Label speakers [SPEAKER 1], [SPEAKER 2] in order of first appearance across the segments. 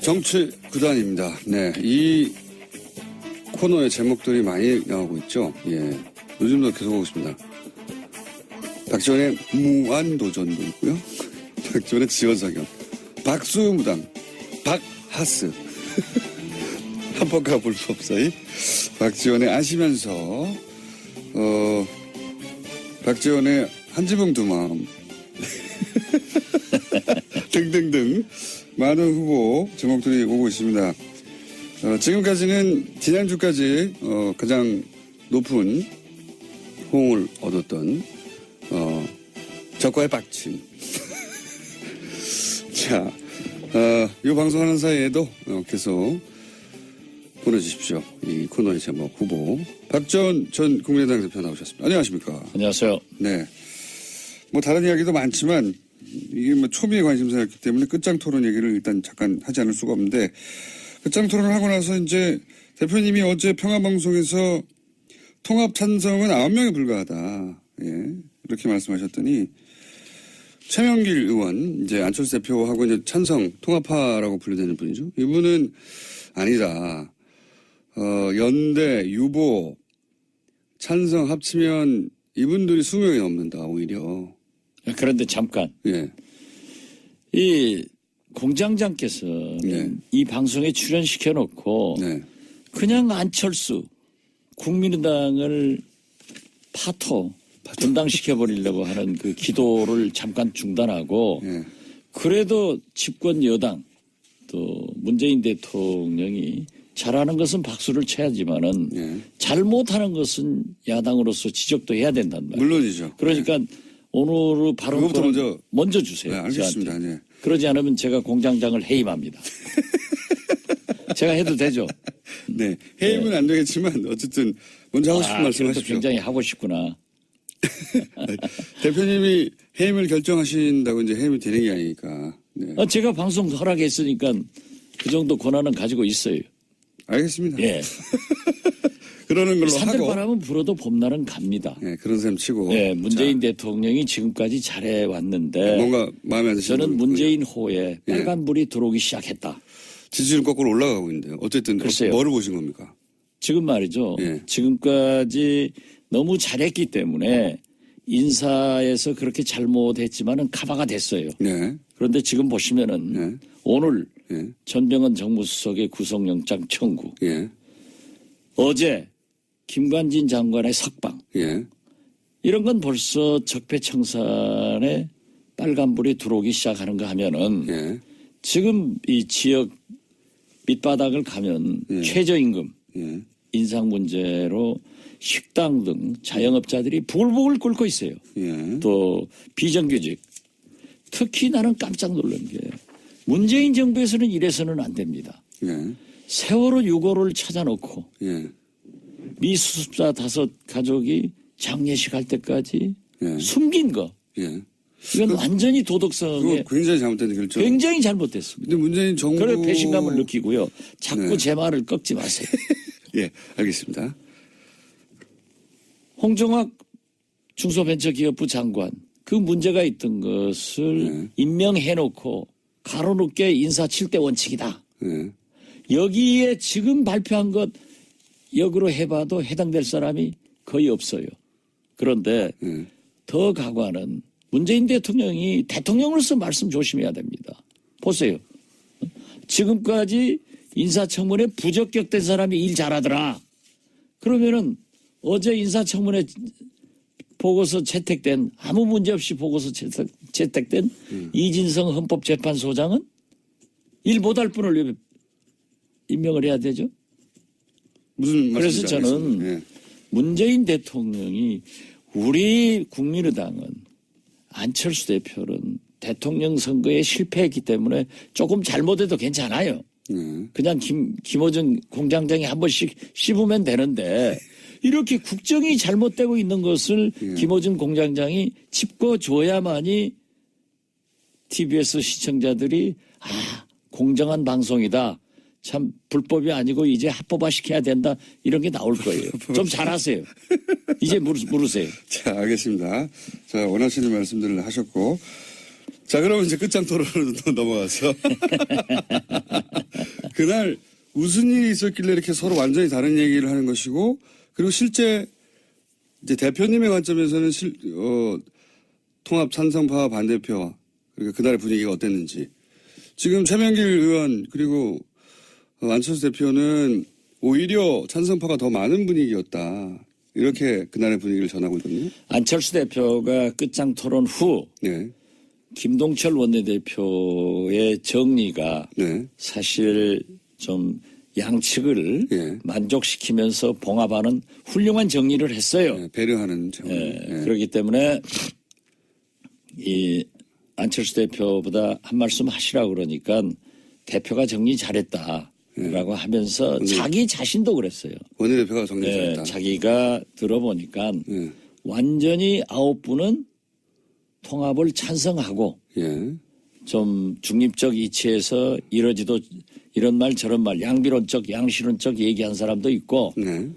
[SPEAKER 1] 정치 구단입니다. 네, 이 코너의 제목들이 많이 나오고 있죠. 예, 요즘도 계속 오고 있습니다. 박지원의 무한도전도 있고요. 박지원의 지원사격, 박수무당, 박하스, 한번가 볼 수 없어요. 박지원의 아시면서, 박지원의 한지붕 두 마음 등등등 많은 후보 제목들이 오고 있습니다. 지금까지는 지난주까지 가장 높은 호응을 얻었던 적과의 박친. 자, 이 방송하는 사이에도 계속 보내주십시오. 이 코너의 제목 후보 박지원 전 국민의당 대표 나오셨습니다. 안녕하십니까?
[SPEAKER 2] 안녕하세요.
[SPEAKER 1] 네. 뭐 다른 이야기도 많지만 이게 뭐 초미의 관심사였기 때문에 끝장 토론 얘기를 일단 잠깐 하지 않을 수가 없는데 끝장 토론을 하고 나서 이제 대표님이 어제 평화방송에서 통합 찬성은 9명에 불과하다. 예. 이렇게 말씀하셨더니 최명길 의원, 이제 안철수 대표하고 이제 찬성 통합파라고 분류되는 분이죠. 이분은 아니다. 연대, 유보, 찬성 합치면 이분들이 20명이 넘는다, 오히려.
[SPEAKER 2] 그런데 잠깐.
[SPEAKER 1] 예.
[SPEAKER 2] 이 공장장께서
[SPEAKER 1] 네.
[SPEAKER 2] 이 방송에 출연시켜 놓고
[SPEAKER 1] 네.
[SPEAKER 2] 그냥 안철수 국민의당을 분당시켜 버리려고 하는 그 기도를 잠깐 중단하고
[SPEAKER 1] 예.
[SPEAKER 2] 그래도 집권 여당 또 문재인 대통령이 잘하는 것은 박수를 쳐야지만은
[SPEAKER 1] 예. 잘못하는
[SPEAKER 2] 것은 야당으로서 지적도 해야 된단 말이에요.
[SPEAKER 1] 물론이죠.
[SPEAKER 2] 그러니까 오늘의 발언부터 먼저 주세요.
[SPEAKER 1] 네, 알겠습니다. 네.
[SPEAKER 2] 그러지 않으면 제가 공장장을 해임합니다. 제가 해도 되죠?
[SPEAKER 1] 네. 해임은 안 되겠지만 어쨌든 먼저 하고 싶은 말씀 하십시오.
[SPEAKER 2] 굉장히 하고 싶구나.
[SPEAKER 1] 대표님이 해임을 결정하신다고 이제 해임이 되는 게 아니니까. 네.
[SPEAKER 2] 제가 방송 허락했으니까 그 정도 권한은 가지고 있어요.
[SPEAKER 1] 알겠습니다.
[SPEAKER 2] 예.
[SPEAKER 1] 그러는 걸로 하고.
[SPEAKER 2] 산들바람은 불어도 봄날은 갑니다.
[SPEAKER 1] 네, 그런 셈 치고.
[SPEAKER 2] 예, 문재인 대통령이 지금까지 잘해왔는데
[SPEAKER 1] 뭔가 마음에 안 드시는
[SPEAKER 2] 저는 문재인 호에 빨간불이 들어오기 시작했다.
[SPEAKER 1] 지지율 거꾸로 올라가고 있는데요. 어쨌든
[SPEAKER 2] 글쎄요.
[SPEAKER 1] 뭐를 보신 겁니까?
[SPEAKER 2] 지금 말이죠.
[SPEAKER 1] 예.
[SPEAKER 2] 지금까지 너무 잘했기 때문에 인사에서 그렇게 잘못했지만은 카바가 됐어요.
[SPEAKER 1] 네.
[SPEAKER 2] 그런데 지금 보시면은
[SPEAKER 1] 네.
[SPEAKER 2] 오늘
[SPEAKER 1] 예.
[SPEAKER 2] 전병헌 정무수석의 구속영장 청구,
[SPEAKER 1] 예.
[SPEAKER 2] 어제 김관진 장관의 석방,
[SPEAKER 1] 예.
[SPEAKER 2] 이런 건 벌써 적폐청산에 빨간불이 들어오기 시작하는가 하면은
[SPEAKER 1] 예.
[SPEAKER 2] 지금 이 지역 밑바닥을 가면 최저임금
[SPEAKER 1] 예.
[SPEAKER 2] 인상 문제로 식당 등 자영업자들이 부글부글 끓고 있어요.
[SPEAKER 1] 예.
[SPEAKER 2] 또 비정규직. 특히 나는 깜짝 놀란 게 문재인 정부에서는 이래서는 안 됩니다.
[SPEAKER 1] 예.
[SPEAKER 2] 세월호 6호를 찾아놓고
[SPEAKER 1] 예.
[SPEAKER 2] 미수습자 5 가족이 장례식 할 때까지
[SPEAKER 1] 예.
[SPEAKER 2] 숨긴 거.
[SPEAKER 1] 예.
[SPEAKER 2] 이건 완전히 도덕성에
[SPEAKER 1] 그거 굉장히 잘못된 결정.
[SPEAKER 2] 굉장히 잘못됐습니다.
[SPEAKER 1] 근데 문재인 정부.
[SPEAKER 2] 그래 배신감을 느끼고요. 자꾸
[SPEAKER 1] 네.
[SPEAKER 2] 제 말을 꺾지 마세요.
[SPEAKER 1] 예, 알겠습니다.
[SPEAKER 2] 홍종학 중소벤처기업부 장관 그 문제가 있던 것을 임명해놓고 가로놓게 인사 7대 원칙이다.
[SPEAKER 1] 예.
[SPEAKER 2] 여기에 지금 발표한 것 역으로 해봐도 해당될 사람이 거의 없어요. 그런데 더 가관은 문재인 대통령이 대통령으로서 말씀 조심해야 됩니다. 보세요. 지금까지 인사청문회 부적격된 사람이 일 잘하더라. 그러면은 어제 인사청문회 보고서 채택된 아무 문제 없이 보고서 채택된 이진성 헌법재판소장은 일 못할 분을 왜 임명을 해야 되죠?
[SPEAKER 1] 무슨
[SPEAKER 2] 그래서
[SPEAKER 1] 말씀인지
[SPEAKER 2] 저는
[SPEAKER 1] 알겠습니다. 예.
[SPEAKER 2] 문재인 대통령이 우리 국민의당은 안철수 대표는 대통령 선거에 실패했기 때문에 조금 잘못해도 괜찮아요. 그냥 김어준 공장장이 한 번씩 씹으면 되는데 이렇게 국정이 잘못되고 있는 것을 김어준 공장장이 짚어줘야만이 TBS 시청자들이 공정한 방송이다. 참 불법이 아니고 이제 합법화 시켜야 된다. 이런 게 나올 거예요. 좀 잘하세요. 이제 물으세요.
[SPEAKER 1] 자, 알겠습니다. 자, 원하시는 말씀들을 하셨고 자, 그러면 이제 끝장 토론으로 또 넘어가서. 그날 무슨 일이 있었길래 이렇게 서로 완전히 다른 얘기를 하는 것이고, 그리고 실제 이제 대표님의 관점에서는 통합 찬성파와 반대표와 그러니까 그날의 분위기가 어땠는지. 지금 최명길 의원 그리고 안철수 대표는 오히려 찬성파가 더 많은 분위기였다. 이렇게 그날의 분위기를 전하고 있거든요.
[SPEAKER 2] 안철수 대표가 끝장 토론 후
[SPEAKER 1] 네.
[SPEAKER 2] 김동철 원내대표의 정리가
[SPEAKER 1] 네.
[SPEAKER 2] 사실 좀 양측을
[SPEAKER 1] 예.
[SPEAKER 2] 만족시키면서 봉합하는 훌륭한 정리를 했어요.
[SPEAKER 1] 네, 배려하는 차원. 네.
[SPEAKER 2] 그렇기 때문에 이 안철수 대표보다 한 말씀 하시라고 그러니까 대표가 정리 잘했다라고 하면서 자기 자신도 그랬어요.
[SPEAKER 1] 원내대표가 정리 잘했다.
[SPEAKER 2] 자기가 들어보니까
[SPEAKER 1] 예.
[SPEAKER 2] 완전히 9분은 통합을 찬성하고
[SPEAKER 1] 예.
[SPEAKER 2] 좀 중립적 이치에서 이런 말 저런 말 양비론적 양실론적 얘기한 사람도 있고
[SPEAKER 1] 네.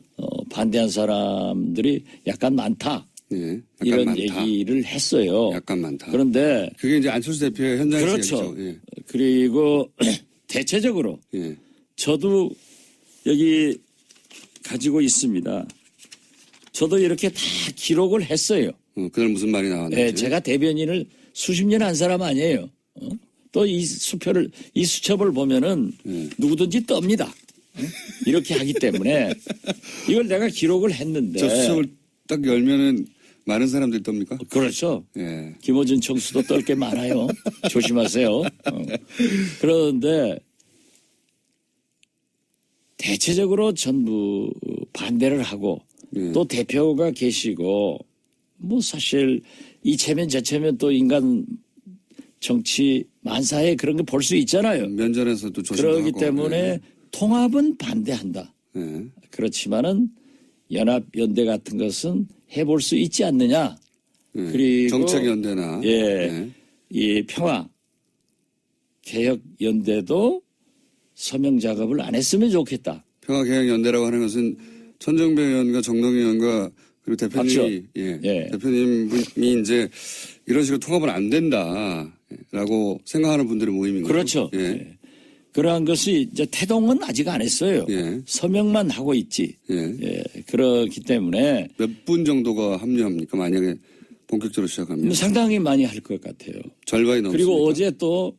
[SPEAKER 2] 반대한 사람들이 약간 많다.
[SPEAKER 1] 예. 약간
[SPEAKER 2] 이런
[SPEAKER 1] 많다.
[SPEAKER 2] 얘기를 했어요.
[SPEAKER 1] 약간 많다.
[SPEAKER 2] 그런데
[SPEAKER 1] 그게 이제 안철수 대표의 현장에서
[SPEAKER 2] 그렇죠.
[SPEAKER 1] 얘기죠. 예.
[SPEAKER 2] 그리고 대체적으로
[SPEAKER 1] 예.
[SPEAKER 2] 저도 여기 가지고 있습니다. 저도 이렇게 다 기록을 했어요.
[SPEAKER 1] 그날 무슨 말이 나왔는지.
[SPEAKER 2] 네, 제가 대변인을 수십 년 한 사람 아니에요. 또 이 수첩을 보면은 누구든지 떱니다. 이렇게 하기 때문에 이걸 내가 기록을 했는데.
[SPEAKER 1] 저 수첩을 딱 열면은 많은 사람들이 떱니까?
[SPEAKER 2] 그렇죠.
[SPEAKER 1] 예.
[SPEAKER 2] 김어준 총수도 떨 게 많아요. 조심하세요. 그런데 대체적으로 전부 반대를 하고 또 대표가 계시고 뭐 사실 이체면 저체면 또 인간 정치 만사에 그런 거 볼 수 있잖아요.
[SPEAKER 1] 면전에서도 조심하고.
[SPEAKER 2] 그렇기 때문에 통합은 반대한다.
[SPEAKER 1] 예.
[SPEAKER 2] 그렇지만은 연합 연대 같은 것은 해볼 수 있지 않느냐.
[SPEAKER 1] 예.
[SPEAKER 2] 그리고
[SPEAKER 1] 정책 연대나.
[SPEAKER 2] 예, 이 평화 개혁 연대도 서명 작업을 안 했으면 좋겠다.
[SPEAKER 1] 평화개혁연대라고 하는 것은 천정배 의원과 정동영 의원과 그리고 대표님이 대표님이 이제 이런 식으로 통합은 안 된다라고 생각하는 분들의 모임인 거죠.
[SPEAKER 2] 그렇죠.
[SPEAKER 1] 예.
[SPEAKER 2] 예. 그러한 것이 이제 태동은 아직 안 했어요.
[SPEAKER 1] 예.
[SPEAKER 2] 서명만 하고 있지.
[SPEAKER 1] 예.
[SPEAKER 2] 예. 그렇기 때문에
[SPEAKER 1] 몇 분 정도가 합류합니까? 만약에 본격적으로 시작하면.
[SPEAKER 2] 상당히 많이 할 것 같아요.
[SPEAKER 1] 절반이 넘습니까?
[SPEAKER 2] 그리고 어제 또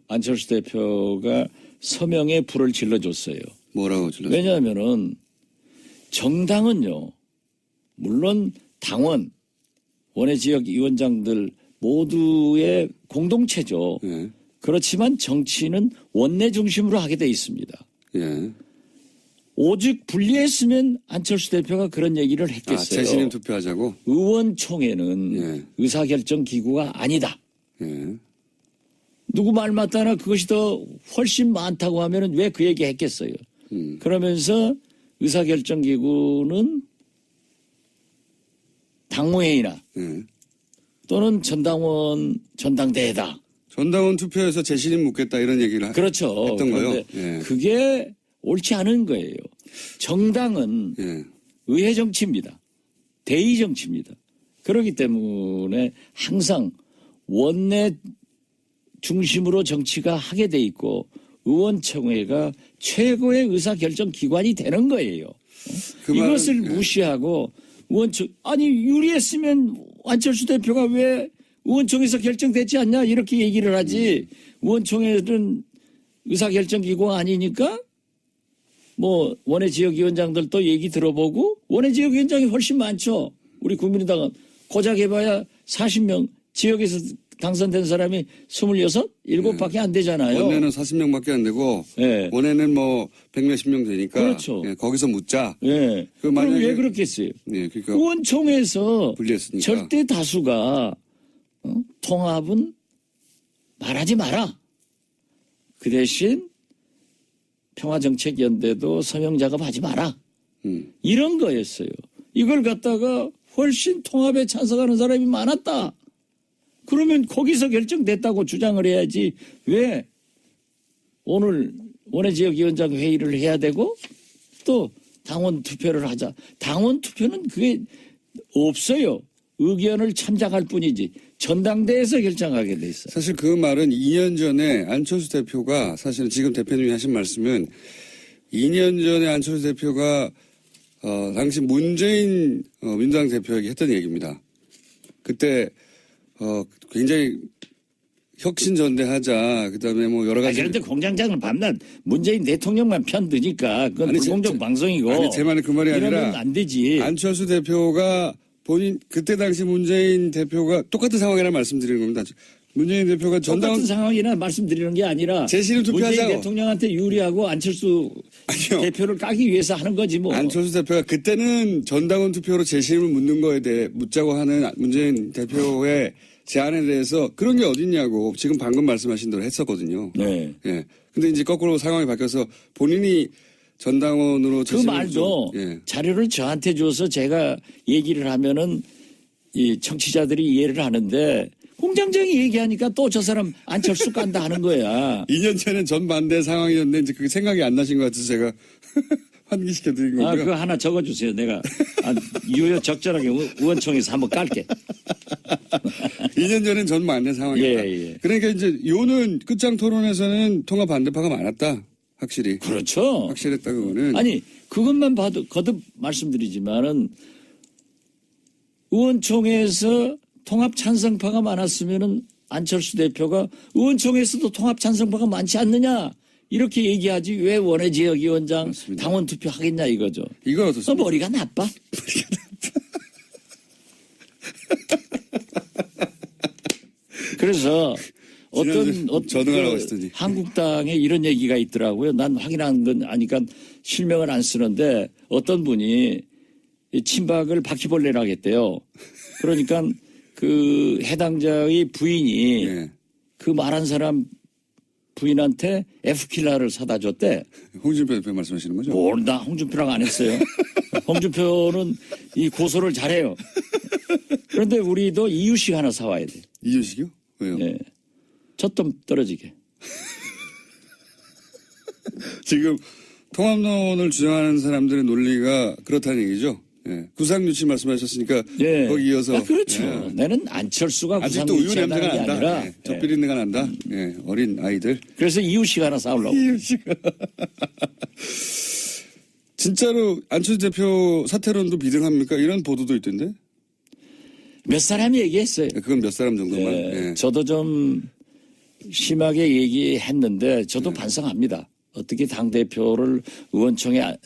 [SPEAKER 2] 안철수 대표가 서명에 불을 질러줬어요.
[SPEAKER 1] 뭐라고 질렀어요?
[SPEAKER 2] 왜냐하면은 정당은요, 물론 당원, 원외 지역 위원장들 모두의 공동체죠.
[SPEAKER 1] 예.
[SPEAKER 2] 그렇지만 정치는 원내 중심으로 하게 돼 있습니다.
[SPEAKER 1] 예.
[SPEAKER 2] 오직 분리했으면 안철수 대표가 그런 얘기를 했겠어요.
[SPEAKER 1] 재신임 투표하자고?
[SPEAKER 2] 의원총회는
[SPEAKER 1] 예.
[SPEAKER 2] 의사결정 기구가 아니다.
[SPEAKER 1] 예.
[SPEAKER 2] 누구 말 맞다나 그것이 더 훨씬 많다고 하면은 왜 그 얘기 했겠어요. 그러면서 의사결정 기구는 당무회의나
[SPEAKER 1] 예.
[SPEAKER 2] 또는 전당대회다.
[SPEAKER 1] 전당원 투표에서 재신임 묻겠다 이런 얘기를
[SPEAKER 2] 그렇죠.
[SPEAKER 1] 했던 거요.
[SPEAKER 2] 그런데 그게 옳지 않은 거예요. 정당은
[SPEAKER 1] 예.
[SPEAKER 2] 의회 정치입니다. 대의 정치입니다. 그렇기 때문에 항상 원내 중심으로 정치가 하게 돼 있고 의원총회가 최고의 의사결정 기관이 되는 거예요. 이것을 무시하고 아니 유리했으면 안철수 대표가 왜 의원총회에서 결정되지 않냐 이렇게 얘기를 하지. 의원총회는 의사결정기구가 아니니까 뭐 원외 지역위원장들도 얘기 들어보고 원외 지역위원장이 훨씬 많죠. 우리 국민의당은 고작 해봐야 40명 지역에서 당선된 사람이 26, 7밖에 안 되잖아요.
[SPEAKER 1] 원내는 40명밖에 안 되고
[SPEAKER 2] 네.
[SPEAKER 1] 원내는 뭐 100몇십 명 되니까
[SPEAKER 2] 그렇죠.
[SPEAKER 1] 예, 거기서 묻자.
[SPEAKER 2] 예. 그럼 왜 그렇겠어요?
[SPEAKER 1] 예, 그러니까
[SPEAKER 2] 의원총회에서
[SPEAKER 1] 분리했으니까.
[SPEAKER 2] 절대 다수가 통합은 말하지 마라. 그 대신 평화정책연대도 서명 작업하지 마라. 이런 거였어요. 이걸 갖다가 훨씬 통합에 찬성하는 사람이 많았다. 그러면 거기서 결정됐다고 주장을 해야지 왜 오늘 원외지역위원장 회의를 해야 되고 또 당원 투표를 하자. 당원 투표는 그게 없어요. 의견을 참작할 뿐이지 전당대회에서 결정하게 돼 있어.
[SPEAKER 1] 사실 그 말은 2년 전에 안철수 대표가 사실은 지금 대표님이 하신 말씀은 2년 전에 안철수 대표가 당시 문재인 민주당 대표에게 했던 얘기입니다. 그때 굉장히 혁신전대하자. 그다음에 뭐 여러 가지.
[SPEAKER 2] 그런데 공장장은 밤낮 문재인 대통령만 편드니까 그건
[SPEAKER 1] 아니,
[SPEAKER 2] 불공정 방송이고.
[SPEAKER 1] 아니 제 말은 그 말이 아니라
[SPEAKER 2] 이러면 안 되지.
[SPEAKER 1] 안철수 대표가 본인 그때 당시 문재인 대표가 똑같은 상황이라 말씀드리는 겁니다. 문재인 대표가
[SPEAKER 2] 똑같은 상황이나 말씀드리는 게 아니라
[SPEAKER 1] 재신임 투표하자고.
[SPEAKER 2] 문재인 대통령한테 유리하고 안철수
[SPEAKER 1] 아니요.
[SPEAKER 2] 대표를 까기 위해서 하는 거지 뭐.
[SPEAKER 1] 안철수 대표가 그때는 전당원 투표로 재신임을 묻는 거에 대해 묻자고 하는 문재인 대표의 제안에 대해서 그런 게 어딨냐고 지금 방금 말씀하신 대로 했었거든요.
[SPEAKER 2] 네.
[SPEAKER 1] 예. 근데 이제 거꾸로 상황이 바뀌어서 본인이 전당원으로
[SPEAKER 2] 그
[SPEAKER 1] 재신임을
[SPEAKER 2] 말도
[SPEAKER 1] 예.
[SPEAKER 2] 자료를 저한테 줘서 제가 얘기를 하면은 이 청취자들이 이해를 하는데 공장장이 얘기하니까 또 저 사람 안철수 깐다 하는 거야.
[SPEAKER 1] 2년 전엔 전반대 상황이었는데 이제 그게 생각이 안 나신 것 같아서 제가 환기시켜 드린 거고요.
[SPEAKER 2] 그거 하나 적어주세요. 내가 유효 적절하게 의원총회에서 한번 깔게.
[SPEAKER 1] 2년 전엔 전반대 상황이었다.
[SPEAKER 2] 예.
[SPEAKER 1] 그러니까 이제 요는 끝장 토론에서는 통합 반대파가 많았다. 확실히.
[SPEAKER 2] 그렇죠.
[SPEAKER 1] 확실했다 그거는.
[SPEAKER 2] 아니 그것만 봐도 거듭 말씀드리지만은 의원총회에서 통합 찬성파가 많았으면은 안철수 대표가 의원총회에서도 통합 찬성파가 많지 않느냐 이렇게 얘기하지 왜 원외지역위원장
[SPEAKER 1] 맞습니다.
[SPEAKER 2] 당원 투표 하겠냐 이거죠.
[SPEAKER 1] 이건 어떻습니까?
[SPEAKER 2] 머리가 나빠? 그래서 어떤
[SPEAKER 1] 전응하라고 하시더니.
[SPEAKER 2] 한국당에 이런 얘기가 있더라고요. 난 확인한 건 아니까 실명을 안 쓰는데 어떤 분이 이 친박을 바퀴벌레라고 했대요. 그러니까 그 해당자의 부인이
[SPEAKER 1] 예.
[SPEAKER 2] 그 말한 사람 부인한테 F킬러를 사다 줬대.
[SPEAKER 1] 홍준표 대표 말씀하시는 거죠?
[SPEAKER 2] 뭘 나 홍준표라고 안 했어요. 홍준표는 이 고소를 잘해요. 그런데 우리도 이유식 하나 사와야 돼.
[SPEAKER 1] 이유식이요? 왜요?
[SPEAKER 2] 예. 젖돈 떨어지게.
[SPEAKER 1] 지금 통합론을 주장하는 사람들의 논리가 그렇다는 얘기죠. 예. 구상유치 말씀하셨으니까
[SPEAKER 2] 예.
[SPEAKER 1] 거기 이어서
[SPEAKER 2] 그렇죠.
[SPEAKER 1] 예.
[SPEAKER 2] 나는 안철수가
[SPEAKER 1] 아직도 우유
[SPEAKER 2] 구상유치하다는
[SPEAKER 1] 냄새가
[SPEAKER 2] 게
[SPEAKER 1] 난다.
[SPEAKER 2] 아니라
[SPEAKER 1] 예. 젖비린내가 난다. 예. 어린 아이들.
[SPEAKER 2] 그래서 이유식 하나 사오려고.
[SPEAKER 1] 이유식. 진짜로 안철수 대표 사퇴론도 비등합니까? 이런 보도도 있던데.
[SPEAKER 2] 몇 사람이 얘기했어요.
[SPEAKER 1] 그건 몇 사람 정도만.
[SPEAKER 2] 예.
[SPEAKER 1] 예.
[SPEAKER 2] 저도 좀 심하게 얘기했는데 저도 반성합니다. 어떻게 당대표를 의원총회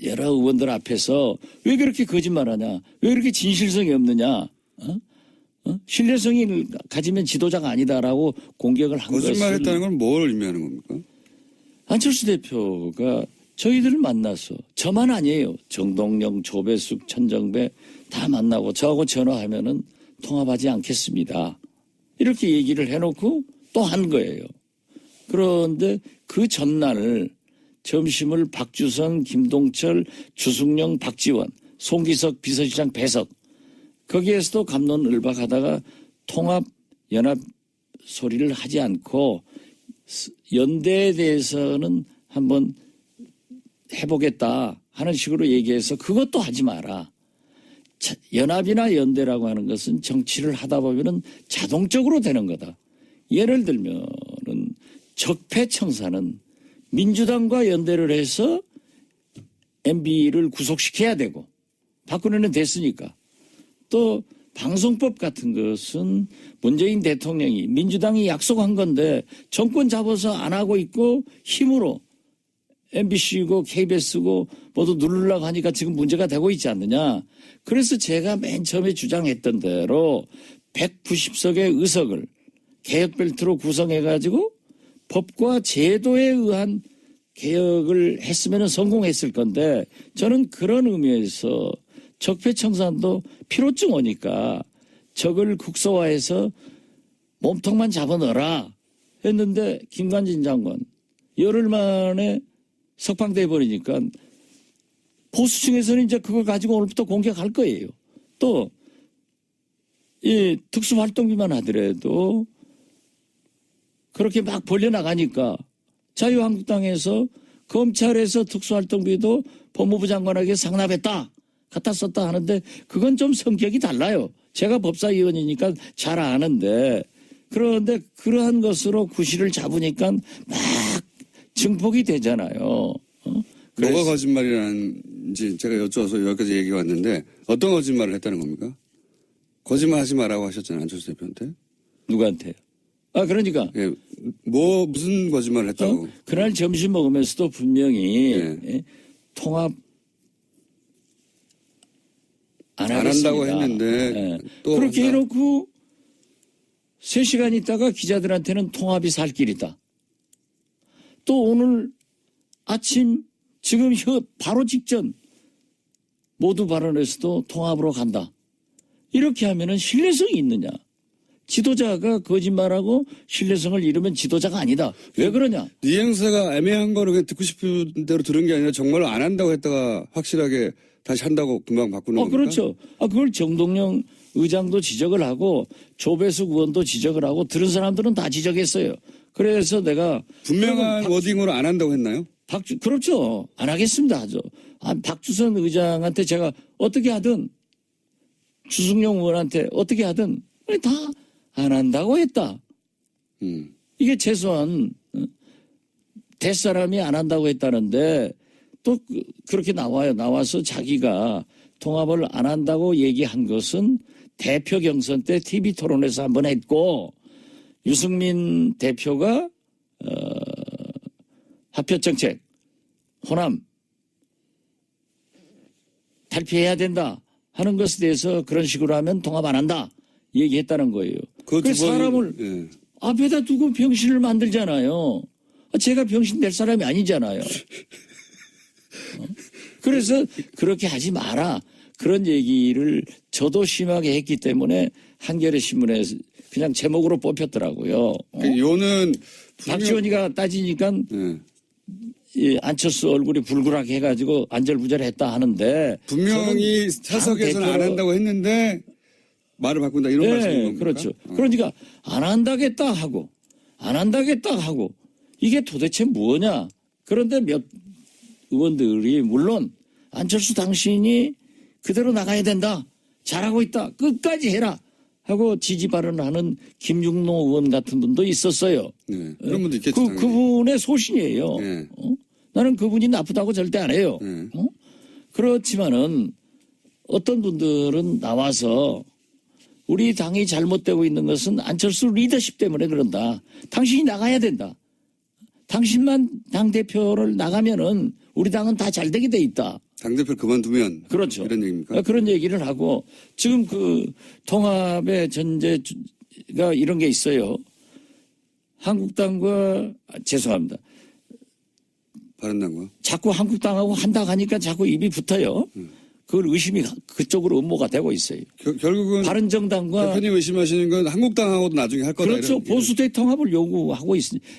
[SPEAKER 2] 여러 의원들 앞에서 왜 그렇게 거짓말하냐? 왜 그렇게 진실성이 없느냐? 신뢰성이 가지면 지도자가 아니다라고 공격을 한 것을
[SPEAKER 1] 거짓말했다는 건 뭘 의미하는 겁니까?
[SPEAKER 2] 안철수 대표가 저희들을 만나서 저만 아니에요. 정동영, 조배숙, 천정배 다 만나고 저하고 전화하면은 통합하지 않겠습니다. 이렇게 얘기를 해놓고 또 한 거예요. 그런데 그 전날 점심을 박주선, 김동철, 주승용, 박지원, 송기석 비서실장 배석 거기에서도 갑론을박하다가 통합 연합 소리를 하지 않고 연대에 대해서는 한번 해보겠다 하는 식으로 얘기해서 그것도 하지 마라. 연합이나 연대라고 하는 것은 정치를 하다 보면은 자동적으로 되는 거다. 예를 들면은 적폐청사는 민주당과 연대를 해서 MB를 구속시켜야 되고 박근혜는 됐으니까 또 방송법 같은 것은 문재인 대통령이 민주당이 약속한 건데 정권 잡아서 안 하고 있고 힘으로 MBC고 KBS고 모두 누르려고 하니까 지금 문제가 되고 있지 않느냐. 그래서 제가 맨 처음에 주장했던 대로 190석의 의석을 개혁벨트로 구성해가지고 법과 제도에 의한 개혁을 했으면 성공했을 건데 저는 그런 의미에서 적폐청산도 피로증 오니까 적을 국소화해서 몸통만 잡아넣어라 했는데 김관진 장관 열흘 만에 석방돼 버리니까 보수층에서는 이제 그걸 가지고 오늘부터 공격할 거예요. 또 이 특수활동비만 하더라도 그렇게 막 벌려나가니까 자유한국당에서 검찰에서 특수활동비도 법무부 장관에게 상납했다. 갖다 썼다 하는데 그건 좀 성격이 달라요. 제가 법사위원이니까 잘 아는데 그런데 그러한 것으로 구실을 잡으니까 막 증폭이 되잖아요.
[SPEAKER 1] 뭐가
[SPEAKER 2] 그래서
[SPEAKER 1] 거짓말이라는지 제가 여쭤서 여기까지 얘기가 왔는데 어떤 거짓말을 했다는 겁니까? 거짓말 하지 말라고 하셨잖아요. 안철수 대표한테.
[SPEAKER 2] 누구한테요? 그러니까
[SPEAKER 1] 예, 무슨 거짓말을 했다고.
[SPEAKER 2] 그날 점심 먹으면서도 분명히
[SPEAKER 1] 예.
[SPEAKER 2] 통합 안
[SPEAKER 1] 한다고
[SPEAKER 2] 하겠습니다.
[SPEAKER 1] 했는데 또
[SPEAKER 2] 그렇게
[SPEAKER 1] 한다?
[SPEAKER 2] 해놓고 3시간 있다가 기자들한테는 통합이 살 길이다. 또 오늘 아침 지금 바로 직전 모두 발언에서도 통합으로 간다. 이렇게 하면은 신뢰성이 있느냐. 지도자가 거짓말하고 신뢰성을 잃으면 지도자가 아니다. 왜 그러냐.
[SPEAKER 1] 뉘앙스가 애매한 거를 그냥 듣고 싶은 대로 들은 게 아니라 정말로 안 한다고 했다가 확실하게 다시 한다고 금방 바꾸는 겁니까?
[SPEAKER 2] 그렇죠. 그걸 정동영 의장도 지적을 하고 조배숙 의원도 지적을 하고 들은 사람들은 다 지적했어요. 그래서 내가
[SPEAKER 1] 분명한 워딩으로 안 한다고 했나요?
[SPEAKER 2] 그렇죠. 안 하겠습니다 하죠. 박주선 의장한테 제가 어떻게 하든 주승용 의원한테 어떻게 하든 다 안 한다고 했다. 이게 최소한 대사람이 안 한다고 했다는데 또 그렇게 나와요. 나와서 자기가 통합을 안 한다고 얘기한 것은 대표 경선 때 TV 토론에서 한번 했고 유승민 대표가 합표정책 호남 탈피해야 된다 하는 것에 대해서 그런 식으로 하면 통합 안 한다 얘기했다는 거예요. 그 사람을
[SPEAKER 1] 예.
[SPEAKER 2] 앞에다 두고 병신을 만들잖아요. 제가 병신 될 사람이 아니잖아요. 그래서 그렇게 하지 마라. 그런 얘기를 저도 심하게 했기 때문에 한겨레 신문에 그냥 제목으로 뽑혔더라고요.
[SPEAKER 1] 요는
[SPEAKER 2] 박지원이가 따지니까
[SPEAKER 1] 예.
[SPEAKER 2] 이 안철수 얼굴이 불굴하게 해가지고 안절부절했다 하는데
[SPEAKER 1] 분명히 사석에서는 안 한다고 했는데 말을 바꾼다 이런 말씀인 겁니까?
[SPEAKER 2] 그렇죠. 그러니까 안 한다겠다 하고 안 한다겠다 하고 이게 도대체 뭐냐. 그런데 몇 의원들이 물론 안철수 당신이 그대로 나가야 된다. 잘하고 있다. 끝까지 해라. 하고 지지 발언하는 김육로 의원 같은 분도 있었어요.
[SPEAKER 1] 네. 그런 분도 있겠죠.
[SPEAKER 2] 그분의 소신이에요.
[SPEAKER 1] 네.
[SPEAKER 2] 나는 그분이 나쁘다고 절대 안 해요.
[SPEAKER 1] 네.
[SPEAKER 2] 그렇지만은 어떤 분들은 나와서 우리 당이 잘못되고 있는 것은 안철수 리더십 때문에 그런다. 당신이 나가야 된다. 당신만 당대표를 나가면은 우리 당은 다 잘 되게 돼 있다.
[SPEAKER 1] 당대표를 그만두면.
[SPEAKER 2] 그렇죠.
[SPEAKER 1] 이런 얘기입니까?
[SPEAKER 2] 그런 얘기를 하고 지금 그 통합의 전제가 이런 게 있어요. 한국당과 죄송합니다.
[SPEAKER 1] 바른당과.
[SPEAKER 2] 자꾸 한국당하고 한다 하니까 자꾸 입이 붙어요. 그걸 의심이 그쪽으로 음모가 되고 있어요.
[SPEAKER 1] 결국은
[SPEAKER 2] 바른정당과
[SPEAKER 1] 대표님 의심하시는 건 한국당하고도 나중에 할 거다.
[SPEAKER 2] 그렇죠. 보수 대통합을 요구하고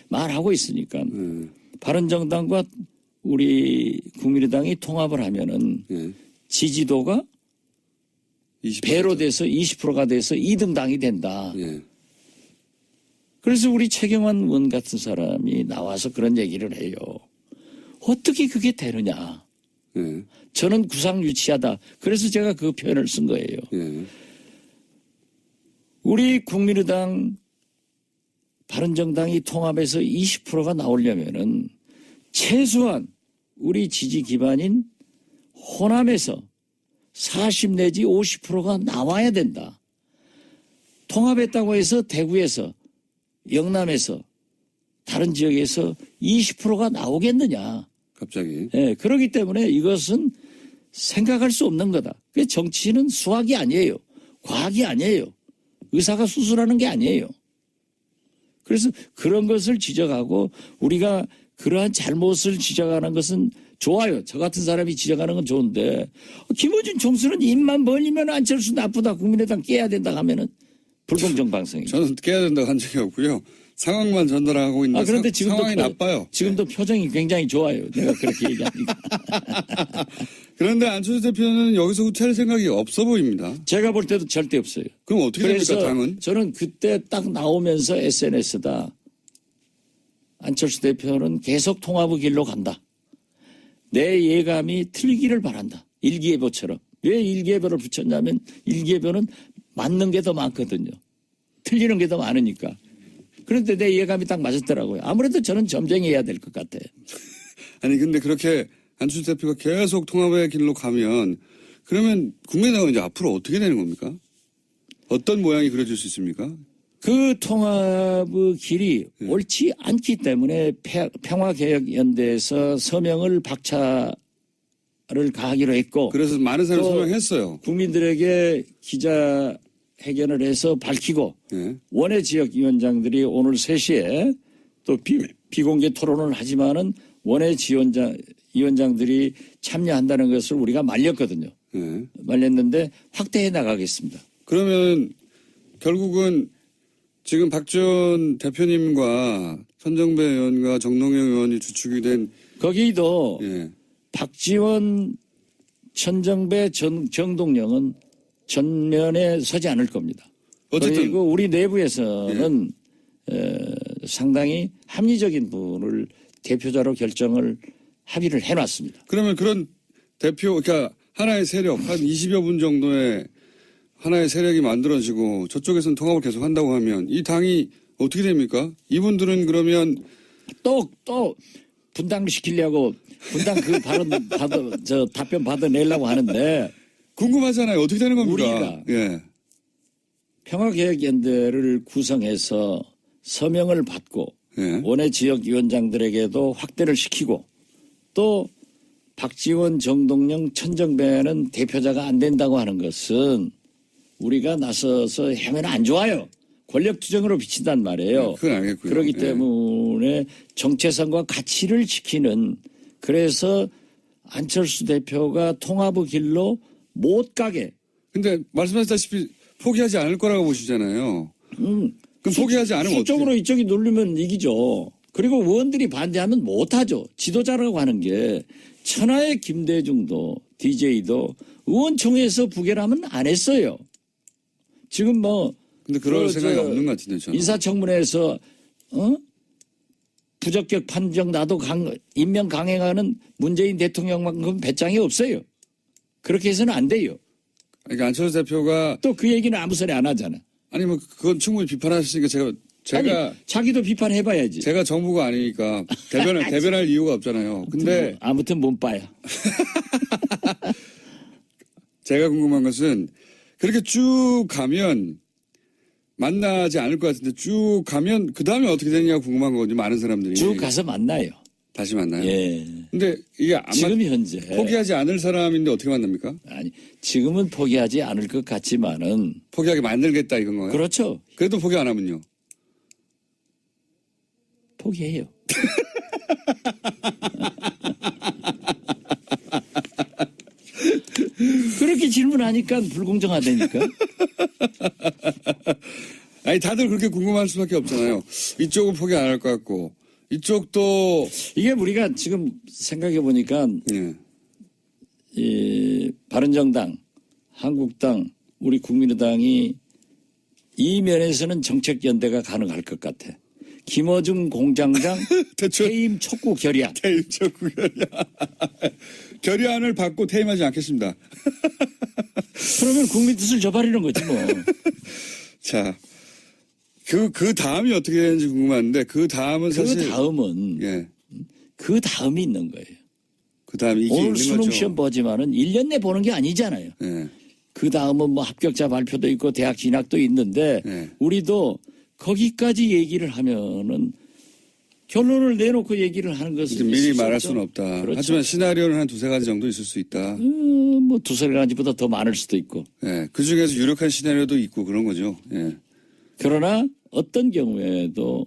[SPEAKER 2] 말하고 있으니까 바른정당과 우리 국민의당이 통합을 하면은
[SPEAKER 1] 네.
[SPEAKER 2] 지지도가
[SPEAKER 1] 20%.
[SPEAKER 2] 배로 돼서 20%가 돼서 2등 당이 된다.
[SPEAKER 1] 네.
[SPEAKER 2] 그래서 우리 최경환 의원 같은 사람이 나와서 그런 얘기를 해요. 어떻게 그게 되느냐.
[SPEAKER 1] 네.
[SPEAKER 2] 저는 구상유치하다. 그래서 제가 그 표현을 쓴 거예요.
[SPEAKER 1] 네.
[SPEAKER 2] 우리 국민의당 바른정당이 통합해서 20%가 나오려면은 최소한 우리 지지 기반인 호남에서 40 내지 50%가 나와야 된다. 통합했다고 해서 대구에서 영남에서 다른 지역에서 20%가 나오겠느냐.
[SPEAKER 1] 갑자기.
[SPEAKER 2] 예, 그렇기 때문에 이것은 생각할 수 없는 거다. 정치는 수학이 아니에요. 과학이 아니에요. 의사가 수술하는 게 아니에요. 그래서 그런 것을 지적하고 우리가 그러한 잘못을 지적하는 것은 좋아요. 저 같은 사람이 지적하는 건 좋은데 김어준 총수는 입만 벌리면 안철수 나쁘다. 국민의당 깨야 된다 하면은 불공정 방송이에요.
[SPEAKER 1] 저는 깨야 된다고 한 적이 없고요. 상황만 전달하고 있는데
[SPEAKER 2] 그런데 지금도
[SPEAKER 1] 상황이 나빠요.
[SPEAKER 2] 지금도 표정이 굉장히 좋아요. 내가 그렇게 얘기하니까.
[SPEAKER 1] 그런데 안철수 대표는 여기서 후퇴할 생각이 없어 보입니다.
[SPEAKER 2] 제가 볼 때도 절대 없어요.
[SPEAKER 1] 그럼 어떻게
[SPEAKER 2] 그래서
[SPEAKER 1] 됩니까, 당은?
[SPEAKER 2] 저는 그때 딱 나오면서 SNS다. 안철수 대표는 계속 통합의 길로 간다. 내 예감이 틀리기를 바란다. 일기예보처럼. 왜 일개별을 붙였냐면 일개별은 맞는 게 더 많거든요. 틀리는 게 더 많으니까. 그런데 내 예감이 딱 맞았더라고요. 아무래도 저는 점쟁이해야 될 것 같아.
[SPEAKER 1] 아니 근데 그렇게 안철수 대표가 계속 통합의 길로 가면 그러면 국민의당은 이제 앞으로 어떻게 되는 겁니까? 어떤 모양이 그려질 수 있습니까?
[SPEAKER 2] 그 통합의 길이 옳지 않기 때문에 평화개혁연대에서 서명을 박차를 가하기로 했고
[SPEAKER 1] 그래서 많은 사람이
[SPEAKER 2] 또
[SPEAKER 1] 서명했어요.
[SPEAKER 2] 국민들에게 기자회견을 해서 밝히고
[SPEAKER 1] 예.
[SPEAKER 2] 원외 지역위원장들이 오늘 3시에 또 비공개 토론을 하지만은 원외 위원장들이 참여한다는 것을 우리가 말렸거든요.
[SPEAKER 1] 예.
[SPEAKER 2] 말렸는데 확대해 나가겠습니다.
[SPEAKER 1] 그러면 결국은 지금 박지원 대표님과 손정배 의원과 정동영 의원이 주축이 된
[SPEAKER 2] 거기도
[SPEAKER 1] 예.
[SPEAKER 2] 박지원, 천정배, 정동영은 전면에 서지 않을 겁니다.
[SPEAKER 1] 어쨌든
[SPEAKER 2] 그리고 우리 내부에서는 상당히 합리적인 분을 대표자로 결정을 합의를 해놨습니다.
[SPEAKER 1] 그러면 그런 대표 그러니까 하나의 세력 한 20여 분 정도의 하나의 세력이 만들어지고 저쪽에서는 통합을 계속 한다고 하면 이 당이 어떻게 됩니까? 이분들은 그러면
[SPEAKER 2] 또 분당시키려고 분당 그 답변 받아내려고 하는데
[SPEAKER 1] 궁금하잖아요. 어떻게 되는 겁니까?
[SPEAKER 2] 우리가
[SPEAKER 1] 예.
[SPEAKER 2] 평화개혁연대를 구성해서 서명을 받고
[SPEAKER 1] 예.
[SPEAKER 2] 원외 지역위원장들에게도 확대를 시키고 또 박지원, 정동영, 천정배는 대표자가 안 된다고 하는 것은 우리가 나서서 하면 안 좋아요. 권력 투쟁으로 비친단 말이에요.
[SPEAKER 1] 그건 알겠고요.
[SPEAKER 2] 그렇기
[SPEAKER 1] 예.
[SPEAKER 2] 때문에 정체성과 가치를 지키는 그래서 안철수 대표가 통합의 길로 못 가게.
[SPEAKER 1] 근데 말씀하셨다시피 포기하지 않을 거라고 보시잖아요. 그럼 포기하지 않으면
[SPEAKER 2] 수적으로
[SPEAKER 1] 어떻게?
[SPEAKER 2] 이쪽이 누르면 이기죠. 그리고 의원들이 반대하면 못하죠. 지도자라고 하는 게 천하의 김대중도 DJ도 의원총회에서 부결하면 안 했어요. 지금 뭐
[SPEAKER 1] 근데 그럴 생각이 없는 것 같은데 저는.
[SPEAKER 2] 인사청문회에서 부적격 판정 나도 임명 강행하는 문재인 대통령만큼 배짱이 없어요. 그렇게 해서는 안 돼요.
[SPEAKER 1] 그러니까 안철수 대표가
[SPEAKER 2] 또 그 얘기는 아무 소리 안 하잖아.
[SPEAKER 1] 아니 뭐 그건 충분히 비판하셨으니까 제가
[SPEAKER 2] 아니, 자기도 비판해봐야지.
[SPEAKER 1] 제가 정부가 아니니까 대변할 이유가 없잖아요. 근데
[SPEAKER 2] 아무튼 몸빠야.
[SPEAKER 1] 제가 궁금한 것은 그렇게 쭉 가면 만나지 않을 것 같은데 쭉 가면 그 다음에 어떻게 되느냐 궁금한 거거든요. 많은 사람들이.
[SPEAKER 2] 쭉 가서 만나요.
[SPEAKER 1] 다시 만나요.
[SPEAKER 2] 예.
[SPEAKER 1] 근데 이게
[SPEAKER 2] 지금 현재
[SPEAKER 1] 포기하지 않을 사람인데 어떻게 만납니까?
[SPEAKER 2] 아니 지금은 포기하지 않을 것 같지만은
[SPEAKER 1] 포기하게 만들겠다 이건 거예요?
[SPEAKER 2] 그렇죠.
[SPEAKER 1] 그래도 포기 안 하면요?
[SPEAKER 2] 포기해요. 그렇게 질문하니까 불공정하다니까.
[SPEAKER 1] 아니 다들 그렇게 궁금할 수밖에 없잖아요. 이쪽은 포기 안 할 것 같고 이쪽도
[SPEAKER 2] 이게 우리가 지금 생각해 보니까
[SPEAKER 1] 예.
[SPEAKER 2] 이 바른정당, 한국당, 우리 국민의당이 이 면에서는 정책 연대가 가능할 것 같아. 김어준 공장장 퇴임 촉구 결의안.
[SPEAKER 1] 퇴임 촉구 결의안. 결의안을 받고 퇴임하지 않겠습니다.
[SPEAKER 2] 그러면 국민 뜻을 저버리는 거지 뭐.
[SPEAKER 1] 자, 그 다음이 어떻게 되는지 궁금한데 그 다음은 사실
[SPEAKER 2] 그 다음은
[SPEAKER 1] 예.
[SPEAKER 2] 그 다음이 있는 거예요.
[SPEAKER 1] 그 다음 이게
[SPEAKER 2] 오늘
[SPEAKER 1] 있는
[SPEAKER 2] 수능
[SPEAKER 1] 거죠.
[SPEAKER 2] 시험 보지만은 1년 내 보는 게 아니잖아요.
[SPEAKER 1] 예.
[SPEAKER 2] 그 다음은 뭐 합격자 발표도 있고 대학 진학도 있는데
[SPEAKER 1] 네.
[SPEAKER 2] 우리도 거기까지 얘기를 하면은 결론을 내놓고 얘기를 하는 것은
[SPEAKER 1] 미리 말할 수는 없다.
[SPEAKER 2] 그렇죠.
[SPEAKER 1] 하지만 시나리오는 한 두세 가지 정도 있을 수 있다.
[SPEAKER 2] 뭐 두세 가지보다 더 많을 수도 있고.
[SPEAKER 1] 예. 그 중에서 유력한 시나리오도 있고 그런 거죠. 예.
[SPEAKER 2] 그러나 어떤 경우에도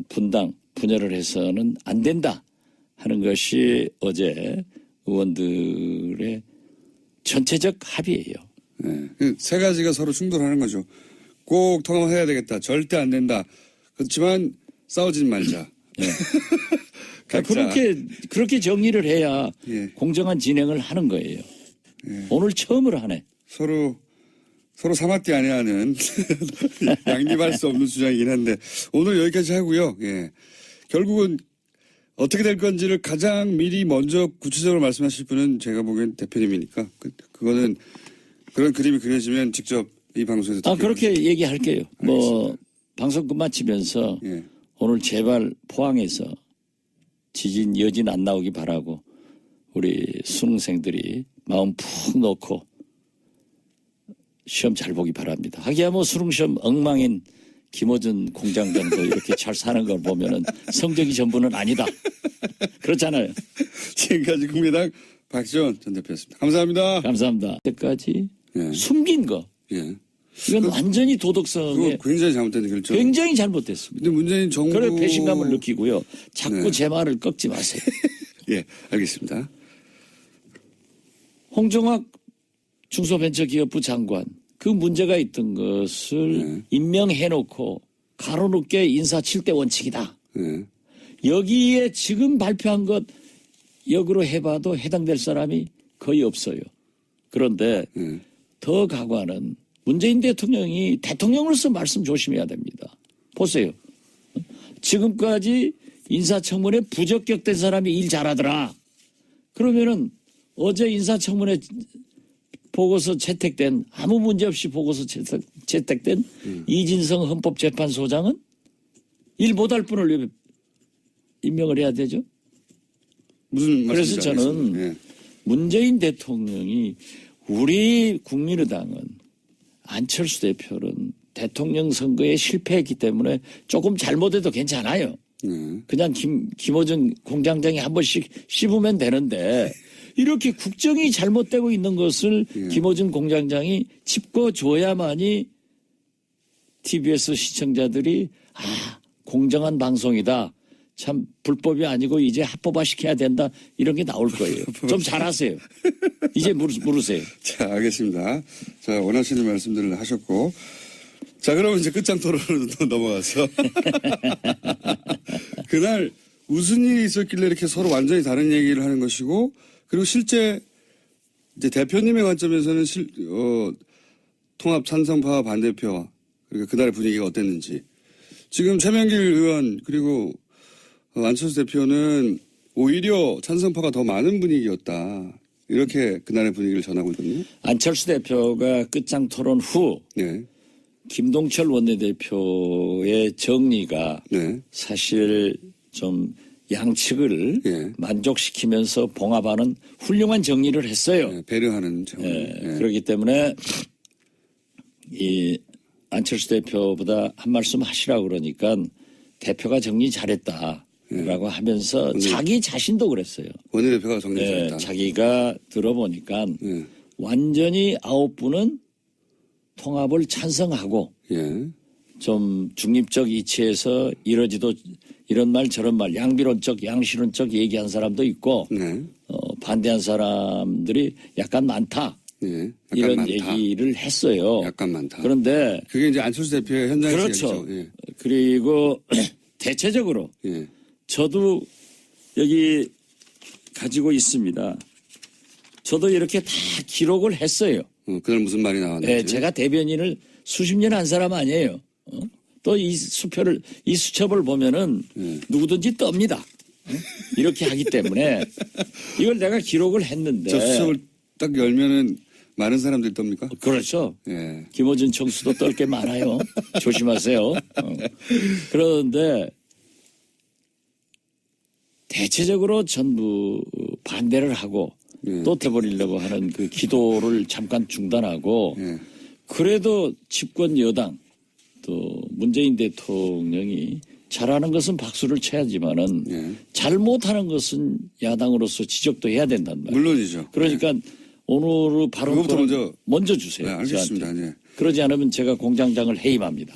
[SPEAKER 2] 분당, 분열을 해서는 안 된다 하는 것이 어제 의원들의 전체적 합의예요.
[SPEAKER 1] 예. 그 세 가지가 서로 충돌하는 거죠. 꼭 통합해야 되겠다. 절대 안 된다. 그렇지만 싸우진 말자.
[SPEAKER 2] 네.
[SPEAKER 1] 각자.
[SPEAKER 2] 그렇게 정리를 해야
[SPEAKER 1] 예.
[SPEAKER 2] 공정한 진행을 하는 거예요.
[SPEAKER 1] 예.
[SPEAKER 2] 오늘 처음으로 하네.
[SPEAKER 1] 서로 사마띠 아니하는 양립할 수 없는 주장이긴 한데 오늘 여기까지 하고요. 예. 결국은 어떻게 될 건지를 가장 미리 먼저 구체적으로 말씀하실 분은 제가 보기엔 대표님이니까 그거는 그런 그림이 그려지면 직접 이 방송에서
[SPEAKER 2] 그렇게 얘기할게요. 뭐 방송 끝마치면서
[SPEAKER 1] 예.
[SPEAKER 2] 오늘 제발 포항에서 지진 여진 안 나오기 바라고 우리 수능생들이 마음 푹 놓고 시험 잘 보기 바랍니다. 하기야 뭐 수능시험 엉망인 김어준 공장장도 이렇게 잘 사는 걸 보면은 성적이 전부는 아니다. 그렇잖아요.
[SPEAKER 1] 지금까지 국민의당 박지원 전 대표였습니다. 감사합니다.
[SPEAKER 2] 감사합니다. 그때까지
[SPEAKER 1] 예.
[SPEAKER 2] 숨긴 거.
[SPEAKER 1] 예.
[SPEAKER 2] 이건 완전히
[SPEAKER 1] 그거
[SPEAKER 2] 도덕성에
[SPEAKER 1] 굉장히 잘못된 결정.
[SPEAKER 2] 굉장히 잘못됐습니다.
[SPEAKER 1] 근데 문재인 정부.
[SPEAKER 2] 그래 배신감을 느끼고요. 자꾸
[SPEAKER 1] 네.
[SPEAKER 2] 제 말을 꺾지 마세요.
[SPEAKER 1] 예, 알겠습니다.
[SPEAKER 2] 홍정학 중소벤처기업부 장관 그 문제가 있던 것을 임명해놓고 가로놓게 인사 7대 원칙이다.
[SPEAKER 1] 예.
[SPEAKER 2] 여기에 지금 발표한 것 역으로 해봐도 해당될 사람이 거의 없어요. 그런데
[SPEAKER 1] 예.
[SPEAKER 2] 더 가관은 문재인 대통령이 대통령으로서 말씀 조심해야 됩니다. 보세요. 지금까지 인사청문회 부적격된 사람이 일 잘하더라. 그러면은 어제 인사청문회 보고서 채택된 아무 문제 없이 보고서 채택된 이진성 헌법재판소장은 일 못할 분을 왜 임명을 해야 되죠?
[SPEAKER 1] 무슨
[SPEAKER 2] 그래서
[SPEAKER 1] 말씀인지
[SPEAKER 2] 저는
[SPEAKER 1] 알겠습니다. 예.
[SPEAKER 2] 문재인 대통령이 우리 국민의당은 안철수 대표는 대통령 선거에 실패했기 때문에 조금 잘못해도 괜찮아요. 그냥 김어준 공장장이 한 번씩 씹으면 되는데 이렇게 국정이 잘못되고 있는 것을 김어준 공장장이 짚어줘야만이 TBS 시청자들이 공정한 방송이다. 참 불법이 아니고 이제 합법화시켜야 된다. 이런 게 나올 거예요. 좀 잘하세요. 이제 물으세요.
[SPEAKER 1] 자, 알겠습니다. 자, 원하시는 말씀들을 하셨고. 자, 그러면 이제 끝장 토론으로 넘어가서. 그날 무슨 일이 있었길래 이렇게 서로 완전히 다른 얘기를 하는 것이고, 그리고 실제 이제 대표님의 관점에서는 통합 찬성파와 반대표와 그러니까 그날의 분위기가 어땠는지. 지금 최명길 의원 그리고 안철수 대표는 오히려 찬성파가 더 많은 분위기였다. 이렇게 그날의 분위기를 전하고 있거든요.
[SPEAKER 2] 안철수 대표가 끝장 토론 후
[SPEAKER 1] 네.
[SPEAKER 2] 김동철 원내대표의 정리가
[SPEAKER 1] 네.
[SPEAKER 2] 사실 좀 양측을
[SPEAKER 1] 예.
[SPEAKER 2] 만족시키면서 봉합하는 훌륭한 정리를 했어요.
[SPEAKER 1] 네, 배려하는 정리. 네.
[SPEAKER 2] 그렇기 때문에 이 안철수 대표보다 한 말씀 하시라고 그러니까 대표가 정리 잘했다라고 하면서 자기 자신도 그랬어요.
[SPEAKER 1] 원내대표가 정리 잘했다.
[SPEAKER 2] 자기가 들어보니까 완전히 9분은 통합을 찬성하고
[SPEAKER 1] 예.
[SPEAKER 2] 좀 중립적 이치에서 이러지도 이런 말 저런 말 양비론적 양실론적 얘기한 사람도 있고
[SPEAKER 1] 네.
[SPEAKER 2] 반대한 사람들이 약간 많다.
[SPEAKER 1] 예. 약간
[SPEAKER 2] 이런
[SPEAKER 1] 많다.
[SPEAKER 2] 얘기를 했어요.
[SPEAKER 1] 약간 많다.
[SPEAKER 2] 그런데
[SPEAKER 1] 그게 이제 안철수 대표의 현장에서
[SPEAKER 2] 그렇죠.
[SPEAKER 1] 얘기죠. 예.
[SPEAKER 2] 그리고 대체적으로
[SPEAKER 1] 예.
[SPEAKER 2] 저도 여기 가지고 있습니다. 저도 이렇게 다 기록을 했어요.
[SPEAKER 1] 그날 무슨 말이 나왔는지.
[SPEAKER 2] 네, 제가 대변인을 수십 년 한 사람 아니에요. 또 이 수첩을 보면은 누구든지 떱니다. 이렇게 하기 때문에 이걸 내가 기록을 했는데.
[SPEAKER 1] 저 수첩을 딱 열면은 많은 사람들이 떱니까?
[SPEAKER 2] 그렇죠.
[SPEAKER 1] 예.
[SPEAKER 2] 김어준 청수도 떨 게 많아요. 조심하세요. 그런데 대체적으로 전부 반대를 하고 또 돼버리려고 하는 그 기도를 잠깐 중단하고 그래도 집권 여당 또 문재인 대통령이 잘하는 것은 박수를 쳐야지만은 잘못하는 것은 야당으로서 지적도 해야 된단 말이에요.
[SPEAKER 1] 물론이죠.
[SPEAKER 2] 그러니까 오늘의 발언부터 먼저 주세요.
[SPEAKER 1] 네, 알겠습니다.
[SPEAKER 2] 네. 그러지 않으면 제가 공장장을 해임합니다.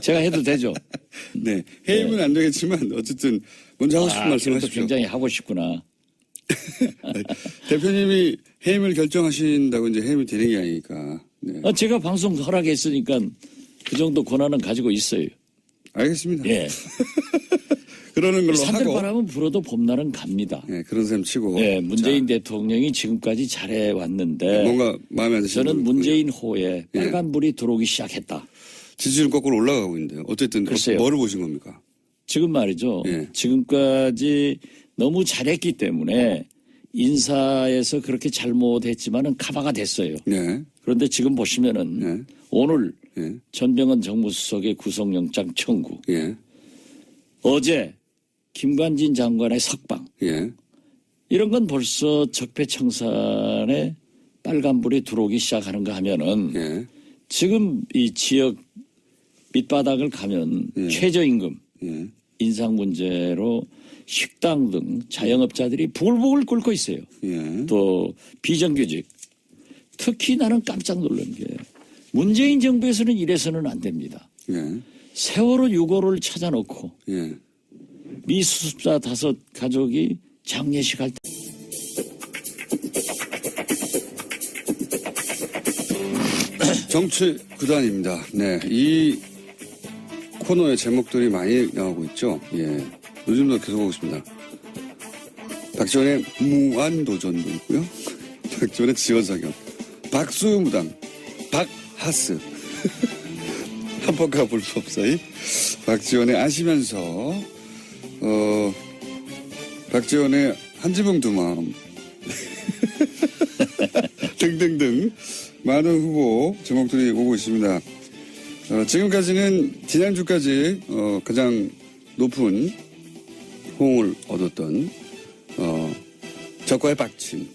[SPEAKER 2] 제가 해도 되죠?
[SPEAKER 1] 네. 해임은 안 되겠지만 어쨌든 먼저 하고 싶은 말씀 하십시오.
[SPEAKER 2] 굉장히 하고 싶구나.
[SPEAKER 1] 대표님이 해임을 결정하신다고 이제 해임이 되는 게 아니니까. 네.
[SPEAKER 2] 제가 방송 허락했으니까 그 정도 권한은 가지고 있어요.
[SPEAKER 1] 알겠습니다.
[SPEAKER 2] 예.
[SPEAKER 1] 그러는 걸로 하고.
[SPEAKER 2] 산들바람은 불어도 봄날은 갑니다.
[SPEAKER 1] 네, 그런 셈 치고.
[SPEAKER 2] 네, 문재인 대통령이 지금까지 잘해왔는데
[SPEAKER 1] 뭔가 마음에 안 드시는
[SPEAKER 2] 저는 문재인 호에 빨간불이 들어오기 시작했다.
[SPEAKER 1] 지지율 거꾸로 올라가고 있는데요. 어쨌든
[SPEAKER 2] 글쎄요.
[SPEAKER 1] 뭐를 보신 겁니까?
[SPEAKER 2] 지금 말이죠.
[SPEAKER 1] 예.
[SPEAKER 2] 지금까지 너무 잘했기 때문에 인사에서 그렇게 잘못했지만은 카바가 됐어요.
[SPEAKER 1] 네.
[SPEAKER 2] 그런데 지금 보시면은
[SPEAKER 1] 네.
[SPEAKER 2] 오늘
[SPEAKER 1] 예.
[SPEAKER 2] 전병헌 정무수석의 구속영장 청구,
[SPEAKER 1] 예.
[SPEAKER 2] 어제 김관진 장관의 석방,
[SPEAKER 1] 예.
[SPEAKER 2] 이런 건 벌써 적폐청산에 빨간불이 들어오기 시작하는가 하면은
[SPEAKER 1] 예.
[SPEAKER 2] 지금 이 지역 밑바닥을 가면 최저임금
[SPEAKER 1] 예.
[SPEAKER 2] 인상 문제로 식당 등 자영업자들이 부글부글 끓고 있어요.
[SPEAKER 1] 예.
[SPEAKER 2] 또 비정규직. 특히 나는 깜짝 놀란 게 문재인 정부에서는 이래서는 안 됩니다.
[SPEAKER 1] 예.
[SPEAKER 2] 세월호 6호를 찾아놓고
[SPEAKER 1] 예.
[SPEAKER 2] 미수습자 5 가족이 장례식 할 때
[SPEAKER 1] 정치 구단입니다. 네. 이 코너의 제목들이 많이 나오고 있죠. 예. 요즘도 계속 오고 있습니다. 박지원의 무한도전도 있고요. 박지원의 지원사격. 박수무당. 박하스. 합법과 불법 사이. 박지원의 아시면서, 박지원의 한지붕 두 마음. 등등등. 많은 후보 제목들이 오고 있습니다. 지금까지는 지난주까지 가장 높은 호응을 얻었던 적과의 박침.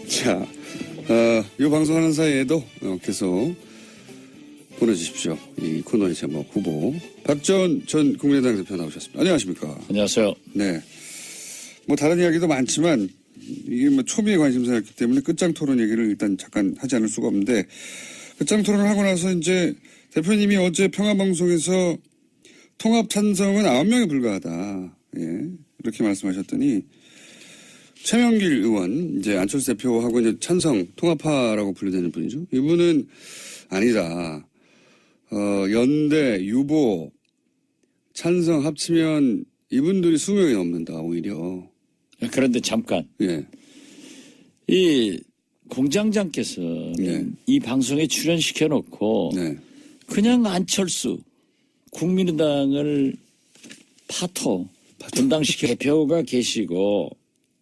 [SPEAKER 1] 자, 이 방송하는 사이에도 계속 보내주십시오. 이 코너의 제목 후보 박지원 전 국민의당 대표 나오셨습니다. 안녕하십니까?
[SPEAKER 2] 안녕하세요.
[SPEAKER 1] 네. 뭐 다른 이야기도 많지만 이게 뭐 초미의 관심사였기 때문에 끝장 토론 얘기를 일단 잠깐 하지 않을 수가 없는데 끝장 토론을 하고 나서 이제 대표님이 어제 평화방송에서 통합 찬성은 9명에 불과하다. 예. 이렇게 말씀하셨더니 최명길 의원, 이제 안철수 대표하고 이제 찬성, 통합파라고 분류되는 분이죠. 이분은 아니다. 연대, 유보, 찬성 합치면 이분들이 20명이 넘는다, 오히려.
[SPEAKER 2] 그런데 잠깐.
[SPEAKER 1] 예.
[SPEAKER 2] 이 공장장께서
[SPEAKER 1] 네.
[SPEAKER 2] 이 방송에 출연시켜 놓고
[SPEAKER 1] 네.
[SPEAKER 2] 그냥 안철수 국민의당을 분당시켜 대표가 계시고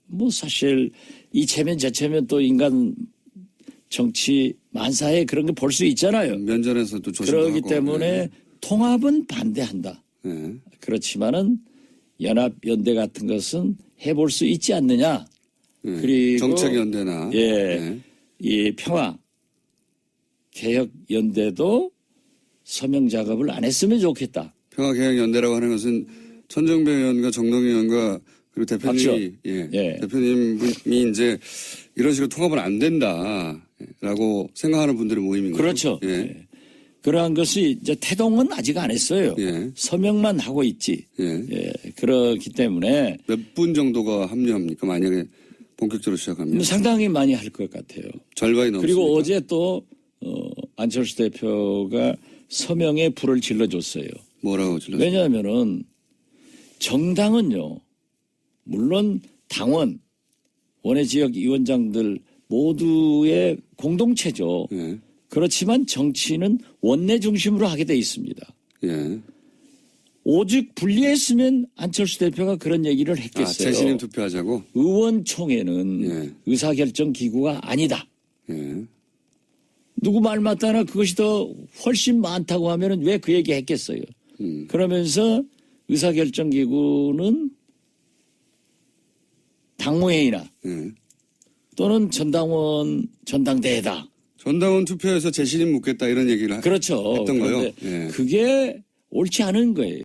[SPEAKER 2] 뭐 사실 이 체면 저 체면 또 인간 정치 만사에 그런 거 볼 수 있잖아요.
[SPEAKER 1] 면전에서도 조심도
[SPEAKER 2] 그렇기
[SPEAKER 1] 하고.
[SPEAKER 2] 때문에
[SPEAKER 1] 네.
[SPEAKER 2] 통합은 반대한다.
[SPEAKER 1] 네.
[SPEAKER 2] 그렇지만은 연합 연대 같은 것은 해볼 수 있지 않느냐.
[SPEAKER 1] 네.
[SPEAKER 2] 그리고
[SPEAKER 1] 정책연대나.
[SPEAKER 2] 예,
[SPEAKER 1] 네.
[SPEAKER 2] 이 평화 개혁 연대도 서명 작업을 안 했으면 좋겠다.
[SPEAKER 1] 평화개혁연대라고 하는 것은 천정배 의원과 정동희 의원과 그리고 대표님이
[SPEAKER 2] 예.
[SPEAKER 1] 대표님이 이제 이런 식으로 통합은 안 된다라고 생각하는 분들의 모임인 거죠.
[SPEAKER 2] 그렇죠.
[SPEAKER 1] 예.
[SPEAKER 2] 예. 그러한 것이 이제 태동은 아직 안 했어요.
[SPEAKER 1] 예.
[SPEAKER 2] 서명만 하고 있지.
[SPEAKER 1] 예.
[SPEAKER 2] 예. 그렇기 때문에
[SPEAKER 1] 몇 분 정도가 합류합니까? 만약에 본격적으로 시작하면
[SPEAKER 2] 상당히 많이 할 것 같아요.
[SPEAKER 1] 절반이 넘습니다.
[SPEAKER 2] 그리고 어제 또 안철수 대표가 서명에 불을 질러줬어요.
[SPEAKER 1] 뭐라고 질렀어요?
[SPEAKER 2] 왜냐하면은 정당은요, 물론 당원, 원외 지역 위원장들 모두의 공동체죠.
[SPEAKER 1] 예.
[SPEAKER 2] 그렇지만 정치는 원내 중심으로 하게 돼 있습니다.
[SPEAKER 1] 예.
[SPEAKER 2] 오직 분리했으면 안철수 대표가 그런 얘기를 했겠어요.
[SPEAKER 1] 재신임 투표하자고?
[SPEAKER 2] 의원총회는
[SPEAKER 1] 예.
[SPEAKER 2] 의사결정 기구가 아니다.
[SPEAKER 1] 예.
[SPEAKER 2] 누구 말 맞다나 그것이 더 훨씬 많다고 하면은 왜 그 얘기 했겠어요. 그러면서 의사결정 기구는 당무회의나
[SPEAKER 1] 예.
[SPEAKER 2] 또는 전당대회다.
[SPEAKER 1] 전당원 투표에서 재신임 묻겠다 이런 얘기를
[SPEAKER 2] 그렇죠.
[SPEAKER 1] 했던 거요.
[SPEAKER 2] 그런데
[SPEAKER 1] 예.
[SPEAKER 2] 그게 옳지 않은 거예요.